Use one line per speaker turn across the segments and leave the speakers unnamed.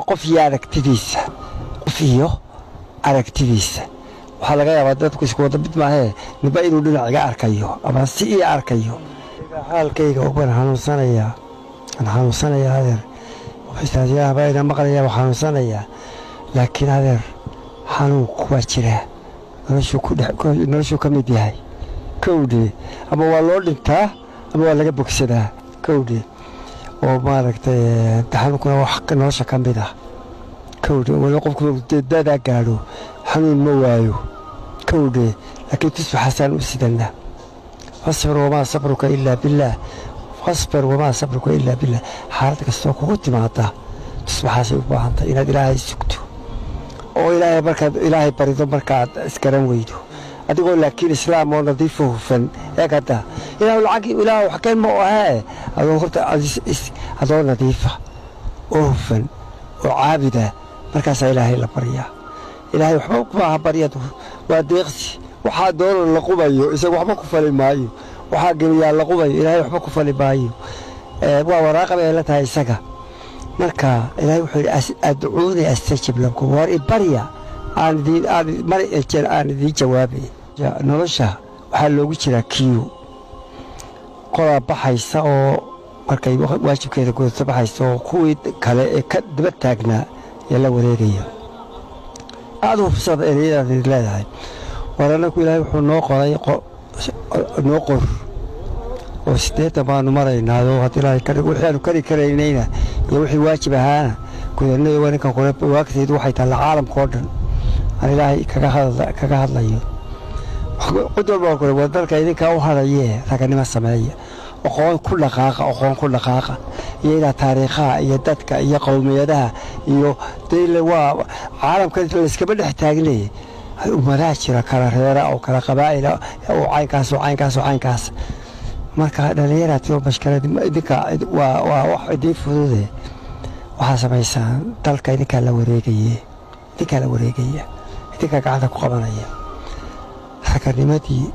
qof iyo aragtidiisa qof iyo aragtidiisa waxa laga yaabaa dadku isku wada mid maahe niba inuu dhinaciga arkayo ama si ii arkayo xaalkayga oo baan xanuunsanaya adeer waxaasiyada bayna maqlaya waxaan xanuunsanaya laakiin adeer xanuunku waa jira noloshu ka mid yahay kowdii ama waa loo dhintaa ama waa laga bogsadaa kowdii oo maaragtay xanuunkuna wax nolosha ka mid ah kowdii wala qofku dada gaadho xanuun ma waayo kowdii laakiin tusbaxasan u sidana fasbir wama sabruka illa billah fasbir wama sabruka illa billah xaalad kastoo kugu timaada tusbaxaasay u baahanta inaad ilaahay sugto oo ilaahay barido markaad iskaran weydo adigoo laakiin islaam oo nadiif hufan eegada ilaahu wax keen ma ahaa adoo horta adoo nadiifa oo hufan oo caabida markaas ilaahay la bariyaa ilaahay waxba kuma aha baryadu waa deeqsi waxaa doona la qubayo isaga waxba ku fali maayo waxaa geliyaa la qubayo ilaahay waxba ku fali maayo waa waraaqaba ay la tahay isaga marka ilaahay wuxuu yidhi adcuuni astajib lakum war ibarya aan idiin jawaabay nolosha waxaa loogu jiraa kiyo qodaa baxaysa oo markay waajibkeeda gudato baxaysa oo kuwii kale ee ka daba taagnaa ee la wareegaya aad hubsada ereyadaad leedahay war annagu ilaahay wuxuu noo qoray noo qor oo 80 baanu maraynaa haddii ilaahay wixii aanu kari karaynayna iyo wixii waajib ahaana gudanada waninkan kule waagteedu waxay tahay caalamka oo dhan aan ilaahay kaga hadlayo qod walba kule waa dalka idinka u hadayee raganimo sameeya aqoon ku dhaqaaqa iyo ila taariikhaha iyo dadka iyo qowmiyadaha iyo deyle waa caalamka la iska dhex taagnay ummadaha jira kala reera oo kala qabaa'ila oo caynkaas marka dhalinyarada bashkarada idinka waa wax idin fudude waxa sameeysan dalka idinka la wareegaya idinka gacanta ku qabanaya raganimadii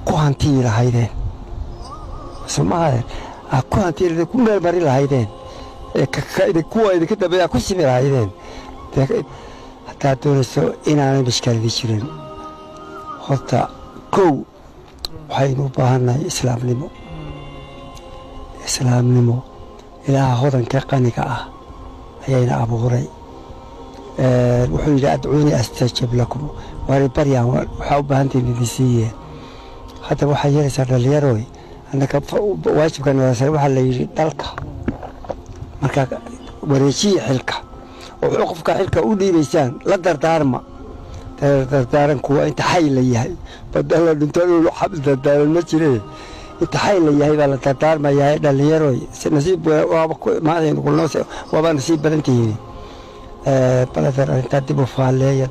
ku hantii lahaydeen Soomaaliya ku hantii ku meel mari lahaydeen kuwa idinka dambeeya ku simi lahaydeen hataa doonayso inaanay bashkaradi jirin horta kow waxaynu u baahannahay islaamnimo ilaaha hodanka qaniga ah ayayna abuuray wuxuu yidhi adcuuni astajib lakum waari baryaan waxaa u baahantiin idin siiye hadda waxaa yeelaysaa dhallinyaroy annaka waajibkan waxaa la yidhi dalka markaa wareejiya xilka oo qofka xilka u dhiibaysaan la dardaaranku waa inta xay la yahay badala dhintoodu xabs dardaaran ma jiree inta xay la yahay baa la dardaarmayaa dhallinyaroy si nasiib waaba nasiib badan tihiin baladar inta dib u faaleeya